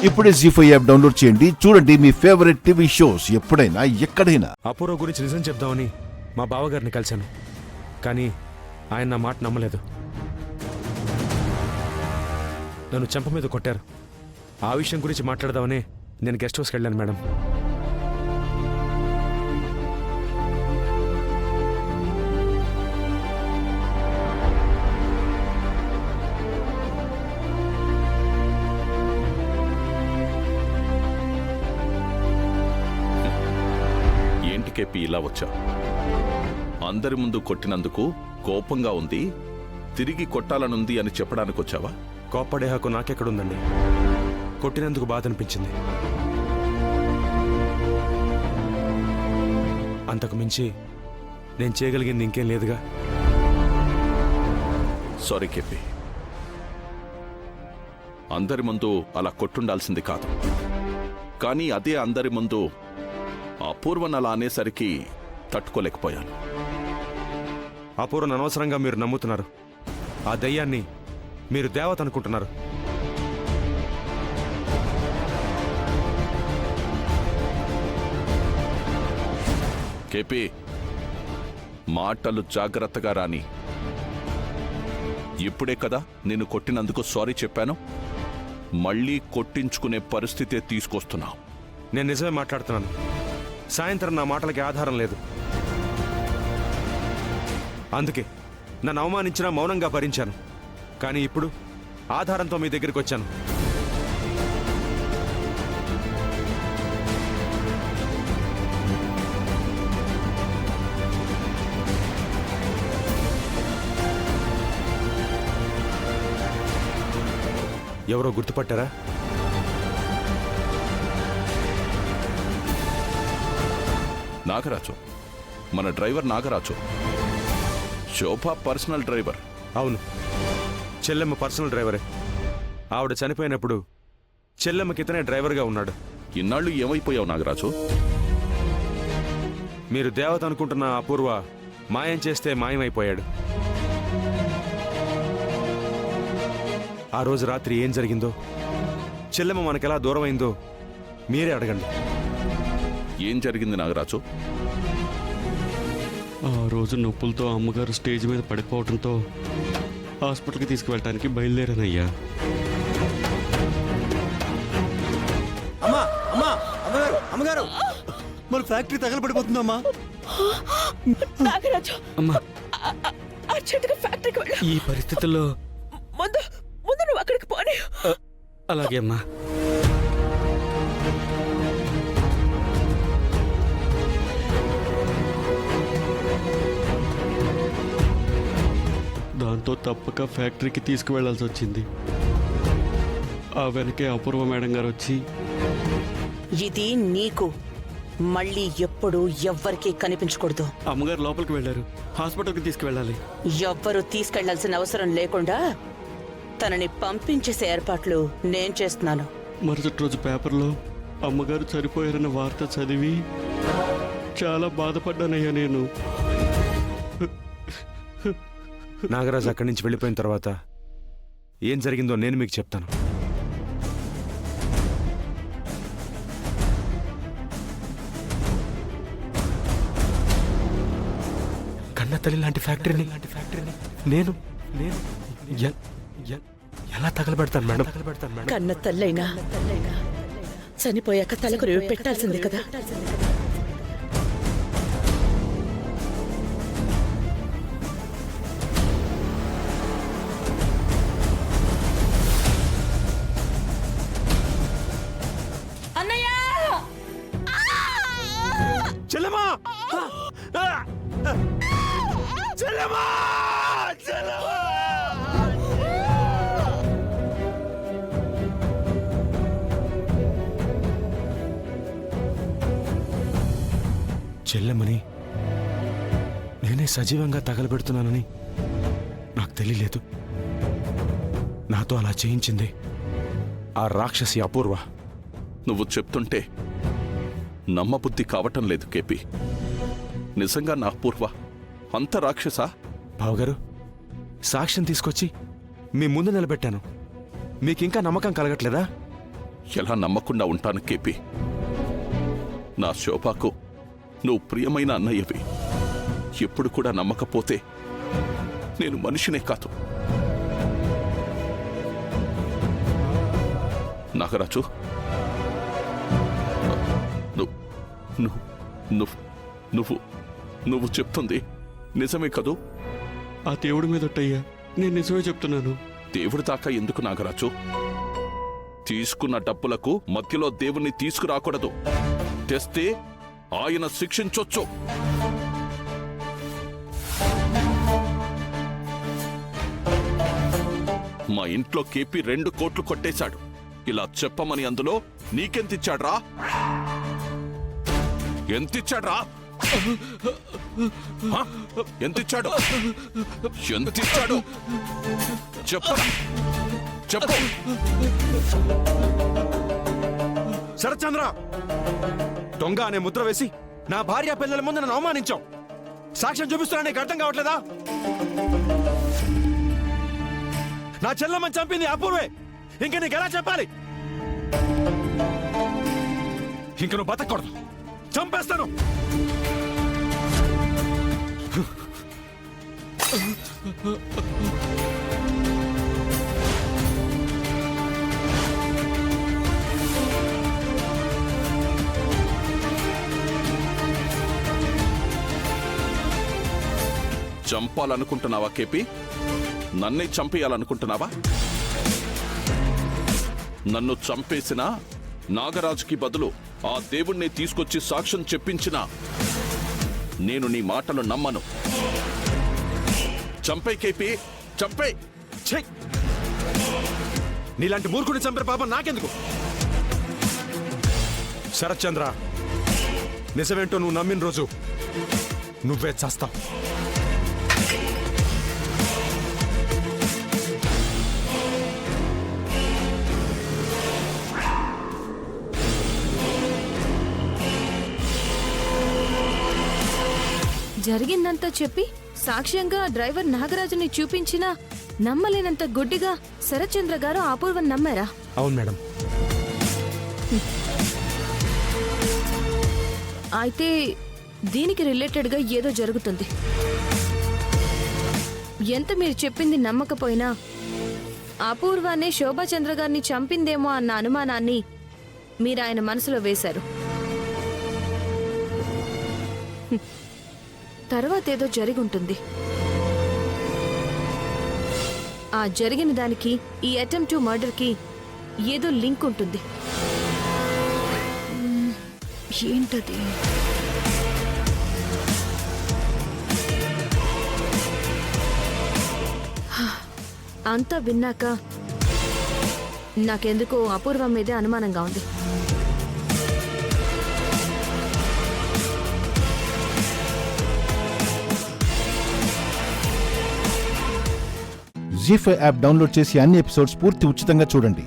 ఇప్పుడే జీ5 app download చేయండి. చూడండి మీ ఫేవరెట్ టీవీ షోస్ ఎప్పుడైనా ఎక్కడైనా. అపూర్వ గురించి నిజం చెప్దామని మా బావగారిని కలిశాను, కానీ ఆయన నా మాట నమ్మలేదు. నన్ను చెంప మీద కొట్టారు. ఆ విషయం గురించి మాట్లాడదామని నేను గెస్ట్ హౌస్కి వెళ్ళాను మేడం. కేపీ ఇలా వచ్చా? అందరి ముందు కొట్టినందుకు కోపంగా ఉంది, తిరిగి కొట్టాలనుంది అని చెప్పడానికి వచ్చావా? కోప్పడే హక్కు నాకెక్కడుందండి? కొట్టినందుకు బాధ అనిపించింది. అంతకు మించి నేను చేయగలిగింది ఇంకేం లేదుగా. సారీ కేపీ, అందరి ముందు అలా కొట్టుండాల్సింది కాదు. కానీ అదే అందరి ముందు అపూర్వన్ అలా అనేసరికి తట్టుకోలేకపోయాను. అపూర్వను అనవసరంగా మీరు నమ్ముతున్నారు. ఆ దయ్యాన్ని మీరు దేవత అనుకుంటున్నారు. కేపీ, మాటలు జాగ్రత్తగా రాని. ఇప్పుడే కదా నేను కొట్టినందుకు సారీ చెప్పాను, మళ్ళీ కొట్టించుకునే పరిస్థితే తీసుకొస్తున్నావు. నేను నిజమే మాట్లాడుతున్నాను. సాయంత్రం నా మాటలకి ఆధారం లేదు. అందుకే నన్ను అవమానించినా మౌనంగా భరించాను. కానీ ఇప్పుడు ఆధారంతో మీ దగ్గరికి వచ్చాను. ఎవరో గుర్తుపట్టారా? నాగరాజు, మన డ్రైవర్ నాగరాజు. శోభ పర్సనల్ డ్రైవర్. అవును, చెల్లెమ్మ పర్సనల్ డ్రైవరే. ఆవిడ చనిపోయినప్పుడు చెల్లెమ్మకి ఇతనే డ్రైవర్గా ఉన్నాడు. ఇన్నాళ్ళు ఏమైపోయావు నాగరాజు? మీరు దేవత అనుకుంటున్న అపూర్వ మాయం చేస్తే మాయమైపోయాడు. ఆ రోజు రాత్రి ఏం జరిగిందో, చెల్లెమ్మ మనకెలా దూరమైందో మీరే అడగండి. ఏం జరిగింది నాగరాజు? ఆ రోజు నొప్పులతో అమ్మగారు స్టేజ్ మీద పడిపోవడంతో హాస్పిటల్కి తీసుకువెళ్ళటానికి బయలుదేరానయ్యా. అమ్మగారు, మన ఫ్యాక్టరీ తగలబడిపోతుందమ్మా. అమ్మా, అర్జెంటుగా ఫ్యాక్టరీకి వెళ్ళు. ఈ పరిస్థితుల్లో ముందు నువ్వు అక్కడికి పోనీ. అలాగే అమ్మా. దాంతో తప్పక ఫ్యాక్టరీకి తీసుకువెళ్లాల్సి వచ్చింది. ఆ వెనకే అపూర్వ మేడం గారు వచ్చి, ఇది నీకు మళ్ళీ ఎప్పుడు ఎవ్వరికీ కనిపించకూడదు. అమ్మగారు లోపలికి వెళ్ళారు, హాస్పిటల్కి తీసుకువెళ్ళాలి. ఎవ్వరూ తీసుకెళ్లాల్సిన అవసరం లేకుండా తనని పంపించేసే ఏర్పాట్లు నేను చేస్తున్నాను. మరుసటి రోజు పేపర్లో అమ్మగారు చనిపోయారన్న వార్త చదివి చాలా బాధపడ్డానయ్యా నేను. నాగరాజు అక్కడి నుంచి వెళ్ళిపోయిన తర్వాత ఏం జరిగిందో నేను మీకు చెప్తాను. కన్న తల్లి లాంటి ఫ్యాక్టరీని నేను ఎలా తగలబెడతాను మేడం? కన్న తల్లైనా చనిపోయాక తలకు రేవు పెట్టాల్సిందే కదా. చెల్లెమ్మా! చెల్లెమ్మా! చెల్లెమ్మా! చెల్లెమ్మని నేనే సజీవంగా తగలబెడుతున్నానని నాకు తెలియలేదు. నాతో అలా చేయించింది ఆ రాక్షసి అపూర్వ. నువ్వు చెప్తుంటే నమ్మబుద్ధి కావటం లేదు కేపీ. నిజంగా నా అపూర్వ అంత రాక్షసా? బావగారు, సాక్ష్యం తీసుకొచ్చి మీ ముందు నిలబెట్టాను. మీకింకా నమ్మకం కలగట్లేదా? ఎలా నమ్మకుండా ఉంటాను కేపీ? నా శోభాకు నువ్వు ప్రియమైన అన్నయ్యవి. ఎప్పుడు కూడా నమ్మకపోతే నేను మనిషినే కాదు. నాగరాజు, నువ్వు చెప్తుంది నిజమే కదూ? ఆ దేవుడి మీద ఒట్టయ్యా, నేను నిజమే చెప్తున్నాను. దేవుడి దాకా ఎందుకు నాగరాజు? తీసుకున్న డబ్బులకు మధ్యలో దేవుణ్ణి తీసుకురాకూడదు. తెస్తే ఆయన శిక్షించొచ్చు. మా ఇంట్లో కేపీ 2 కోట్లు కొట్టేశాడు. ఇలా చెప్పమని అందులో నీకెంతిచ్చాడ్రా? ఎంతిచ్చాడ్రా? ఎంతిచ్చాడు? ఎంతిచ్చాడు? చెప్పు. శరత్చంద్ర, దొంగ అనే ముద్ర వేసి నా భార్య పిల్లల ముందు నన్ను అవమానించావు. సాక్ష్యం చూపిస్తున్నా నీకు అర్థం కావట్లేదా? నా చెల్లమ్మని చంపింది అపూర్వే. ఇంక నీకు ఎలా చెప్పాలి? ఇంక నువ్వు బతకూడదు. చంపేస్తాను. చంపాలనుకుంటున్నావా కేపీ? నన్నే చంపేయాలనుకుంటున్నావా? నన్ను చంపేసిన నాగరాజుకి బదులు ఆ దేవుణ్ణి తీసుకొచ్చి సాక్ష్యం చెప్పించినా నేను నీ మాటలు నమ్మను. చంపే కేపీ, చంపే. ఛీ! నీలాంటి మూర్ఖుని చంపే పాపం నాకెందుకు? శరత్చంద్ర, నిజమేంటో నువ్వు నమ్మిన రోజు నువ్వే చేస్తావు. జరిగిందంతా చెప్పి సాక్ష్యంగా డ్రైవర్ నాగరాజుని చూపించినా నమ్మలేనంత గుడ్డిగా శరత్చంద్ర గారు అపూర్వం నమ్మారా? అవును మేడం. అయితే దీనికి రిలేటెడ్గా ఏదో జరుగుతుంది. ఎంత మీరు చెప్పింది నమ్మకపోయినా అపూర్వానే శోభాచంద్ర గారిని చంపిందేమో అన్న అనుమానాన్ని మీరు ఆయన మనసులో వేశారు. తర్వాత ఏదో జరిగి ఉంటుంది. ఆ జరిగిన దానికి ఈ అటెంప్ట్ టు మర్డర్కి ఏదో లింక్ ఉంటుంది. ఏంటది? అంతా విన్నాక నాకెందుకో అపూర్వం మీదే అనుమానంగా ఉంది. జీ5 యాప్ డౌన్లోడ్ చేసి అన్ని ఎపిసోడ్స్ పూర్తి ఉచితంగా చూడండి.